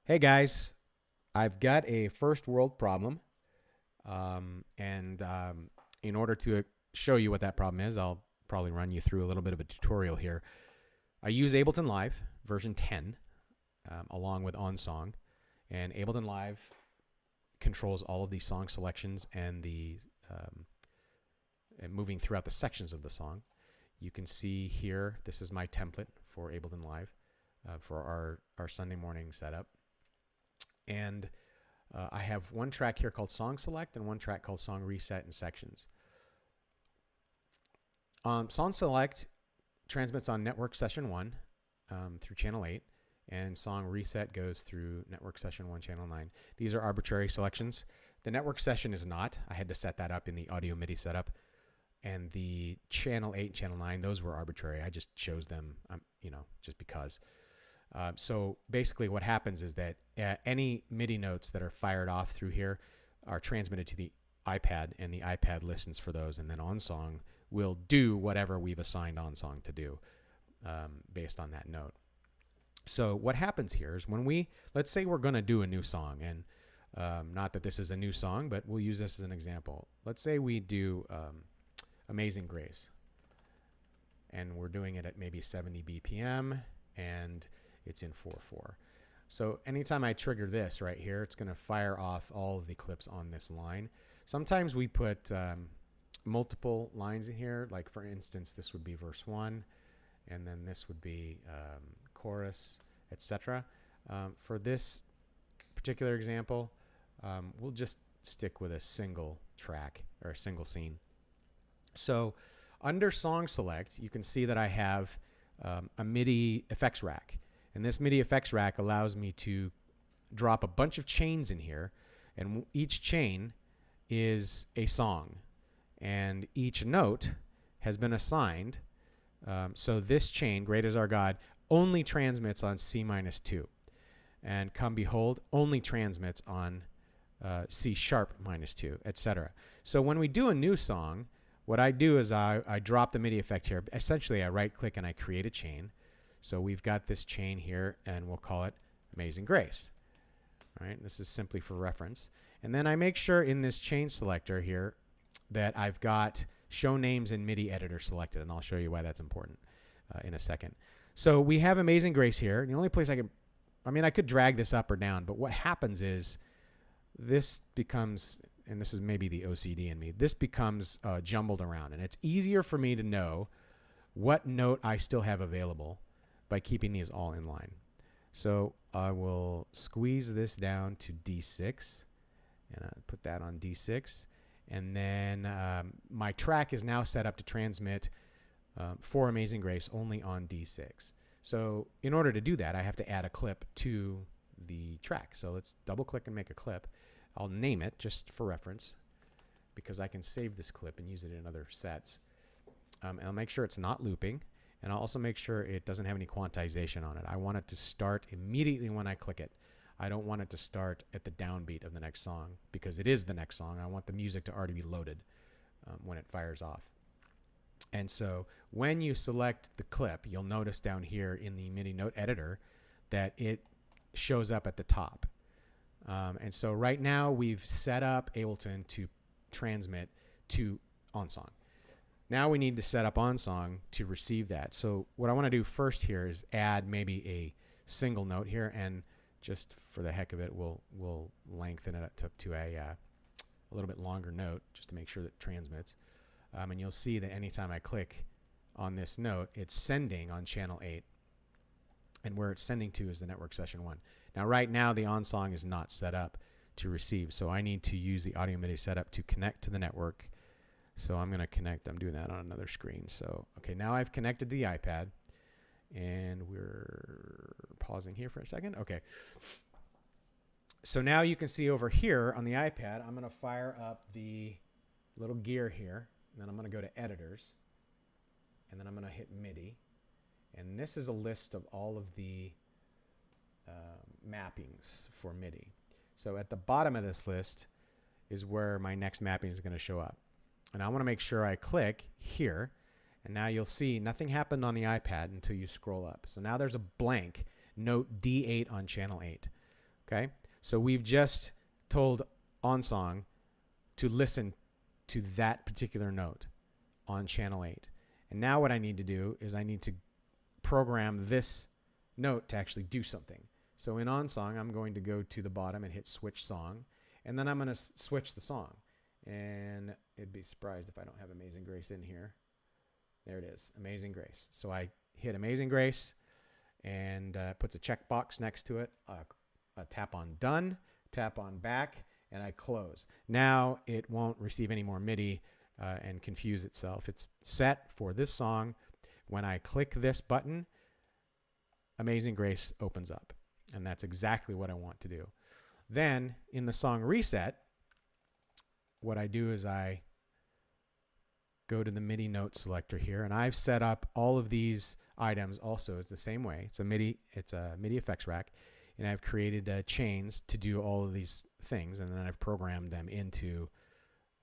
Hey guys, I've got a first world problem. And in order to show you what that problem is, I'll probably run you through a little bit of a tutorial here. I use Ableton Live version 10 along with OnSong. And Ableton Live controls all of these song selections and and moving throughout the sections of the song. You can see here, this is my template for Ableton Live for our Sunday morning setup. And I have one track here called Song Select and one track called Song Reset in sections. Song Select transmits on network session 1 through channel 8, and Song Reset goes through network session 1, channel 9. These are arbitrary selections. The network session is not. I had to set that up in the audio MIDI setup. And the channel 8 and channel 9, those were arbitrary. I just chose them, just because. So basically what happens is that any MIDI notes that are fired off through here are transmitted to the iPad, and the iPad listens for those, and then OnSong will do whatever we've assigned OnSong to do based on that note. So what happens here is let's say we're going to do a new song, and not that this is a new song, but we'll use this as an example. Let's say we do Amazing Grace, and we're doing it at maybe 70 BPM, and it's in 4/4. So anytime I trigger this right here, it's going to fire off all of the clips on this line. Sometimes we put multiple lines in here, like for instance, this would be verse 1, and then this would be chorus, etc. For this particular example, we'll just stick with a single track or a single scene. So under Song Select, you can see that I have a MIDI effects rack. And this MIDI effects rack allows me to drop a bunch of chains in here. And each chain is a song. And each note has been assigned. So this chain, Great is Our God, only transmits on C-2. And Come Behold only transmits on C#-2, etc. So when we do a new song, what I do is I drop the MIDI effect here. Essentially, I right-click and I create a chain. So we've got this chain here, and we'll call it Amazing Grace. All right, this is simply for reference. And then I make sure in this chain selector here that I've got Show Names in MIDI Editor selected, and I'll show you why that's important in a second. So we have Amazing Grace here. The only place I could drag this up or down, but what happens is this becomes, and this is maybe the OCD in me, this becomes jumbled around, and it's easier for me to know what note I still have available by keeping these all in line. So I will squeeze this down to D6, and I put that on D6, and then my track is now set up to transmit for Amazing Grace only on D6. So in order to do that, I have to add a clip to the track. So let's double click and make a clip. I'll name it just for reference because I can save this clip and use it in other sets. And I'll make sure it's not looping, and I'll also make sure it doesn't have any quantization on it. I want it to start immediately when I click it. I don't want it to start at the downbeat of the next song because it is the next song. I want the music to already be loaded when it fires off. And so when you select the clip, you'll notice down here in the MIDI note editor that it shows up at the top. And so right now we've set up Ableton to transmit to OnSong. Now we need to set up OnSong to receive that. So what I want to do first here is add maybe a single note here, and just for the heck of it, we'll lengthen it to a little bit longer note just to make sure that it transmits. And you'll see that anytime I click on this note, it's sending on channel 8. And where it's sending to is the network session 1. Now right now the OnSong is not set up to receive, so I need to use the audio MIDI setup to connect to the network. So I'm going to connect. I'm doing that on another screen. So okay, now I've connected to the iPad, and we're pausing here for a second. Okay. So now you can see over here on the iPad, I'm going to fire up the little gear here, and then I'm going to go to Editors, and then I'm going to hit MIDI. And this is a list of all of the mappings for MIDI. So at the bottom of this list is where my next mapping is going to show up. And I want to make sure I click here. And now you'll see nothing happened on the iPad until you scroll up. So now there's a blank note D8 on channel 8. Okay, so we've just told OnSong to listen to that particular note on channel 8. And now what I need to do is I need to program this note to actually do something. So in OnSong, I'm going to go to the bottom and hit switch song, and then I'm going to switch the song. And it'd be surprised if I don't have Amazing Grace in here. There it is, Amazing Grace. So I hit Amazing Grace, and puts a checkbox next to it. A tap on done, tap on back, and I close. Now it won't receive any more MIDI and confuse itself. It's set for this song. When I click this button, Amazing Grace opens up, and that's exactly what I want to do. Then in the song reset, what I do is I go to the MIDI note selector here, and I've set up all of these items also is the same way. It's a MIDI effects rack, and I've created chains to do all of these things, and then I've programmed them into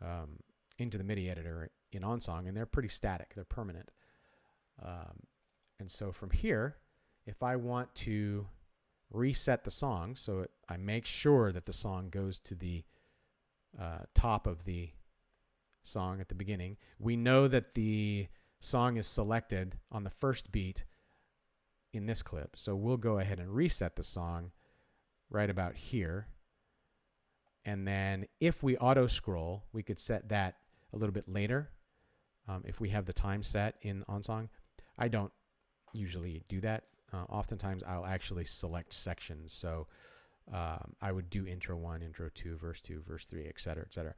the MIDI editor in OnSong, and they're pretty static. They're permanent. And so from here, if I want to reset the song, so I make sure that the song goes to the top of the song at the beginning. We know that the song is selected on the first beat in this clip. So we'll go ahead and reset the song right about here. And then if we auto scroll, we could set that a little bit later. If we have the time set in OnSong, I don't usually do that. Oftentimes I'll actually select sections. So I would do intro 1, intro 2, verse 3, et cetera, et cetera.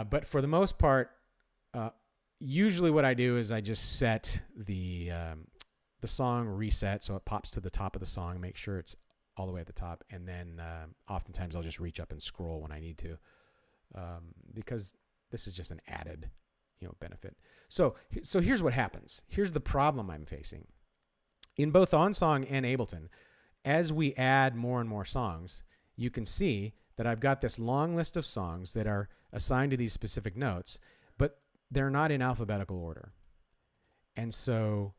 But for the most part, usually what I do is I just set the song reset so it pops to the top of the song, make sure it's all the way at the top, and then oftentimes I'll just reach up and scroll when I need to, because this is just an added, benefit. So here's what happens. Here's the problem I'm facing. In both OnSong and Ableton, as we add more and more songs, you can see that I've got this long list of songs that are assigned to these specific notes, but they're not in alphabetical order. And so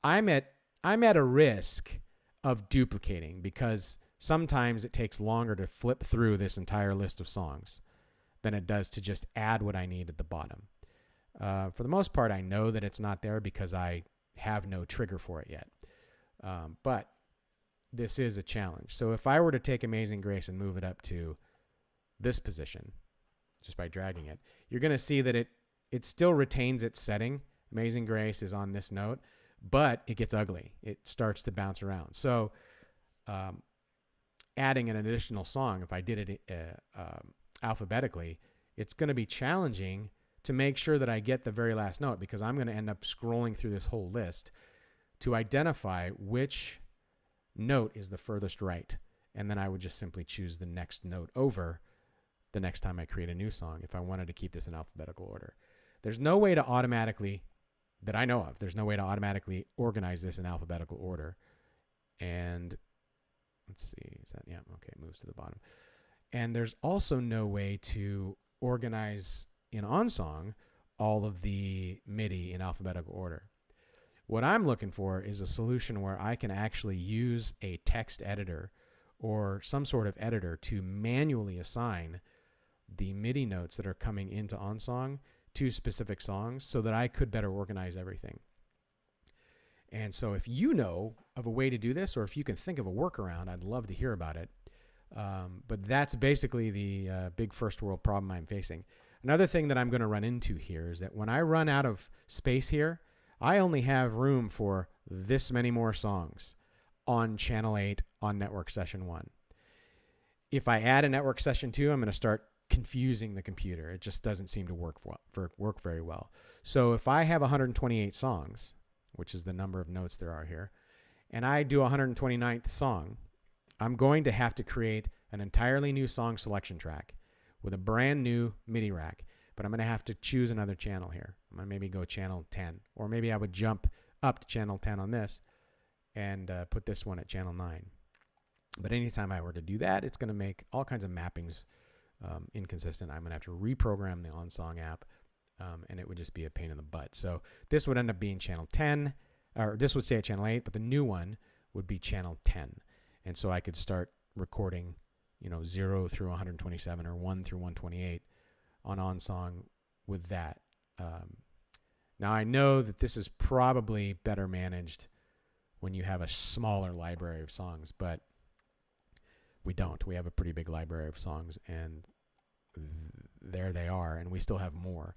I'm at a risk of duplicating, because sometimes it takes longer to flip through this entire list of songs than it does to just add what I need at the bottom. For the most part, I know that it's not there because I have no trigger for it yet. But this is a challenge. So if I were to take Amazing Grace and move it up to this position, just by dragging it, you're going to see that it still retains its setting. Amazing Grace is on this note, but it gets ugly. It starts to bounce around. So adding an additional song, if I did it alphabetically, it's going to be challenging to make sure that I get the very last note, because I'm going to end up scrolling through this whole list to identify which note is the furthest right. And then I would just simply choose the next note over the next time I create a new song if I wanted to keep this in alphabetical order. There's no way to automatically, that I know of, there's no way to automatically organize this in alphabetical order. And let's see, is that, yeah, okay, it moves to the bottom. And there's also no way to organize in OnSong all of the MIDI in alphabetical order. What I'm looking for is a solution where I can actually use a text editor or some sort of editor to manually assign the MIDI notes that are coming into OnSong to specific songs so that I could better organize everything. And so if you know of a way to do this, or if you can think of a workaround, I'd love to hear about it. But that's basically the big first world problem I'm facing. Another thing that I'm going to run into here is that when I run out of space here, I only have room for this many more songs on channel 8 on network session 1. If I add a network session 2, I'm going to start confusing the computer. It just doesn't seem to work very well. So if I have 128 songs, which is the number of notes there are here, and I do a 129th song, I'm going to have to create an entirely new song selection track with a brand new MIDI rack. But I'm going to have to choose another channel here. I'm going to maybe go channel 10. Or maybe I would jump up to channel 10 on this and put this one at channel 9. But anytime I were to do that, it's going to make all kinds of mappings inconsistent. I'm going to have to reprogram the OnSong app, and it would just be a pain in the butt. So this would end up being channel 10, or this would stay at channel 8, but the new one would be channel 10. And so I could start recording, 0 through 127 or 1 through 128 on OnSong with that. Now I know that this is probably better managed when you have a smaller library of songs, but we don't. We have a pretty big library of songs, and there they are, and we still have more.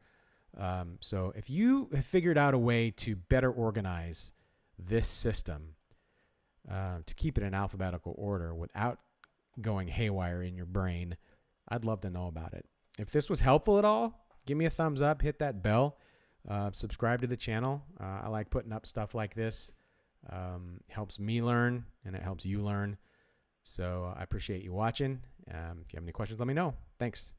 So if you have figured out a way to better organize this system to keep it in alphabetical order without going haywire in your brain, I'd love to know about it. If this was helpful at all, give me a thumbs up, hit that bell, subscribe to the channel. I like putting up stuff like this. Helps me learn, and it helps you learn. So I appreciate you watching. If you have any questions, let me know. Thanks.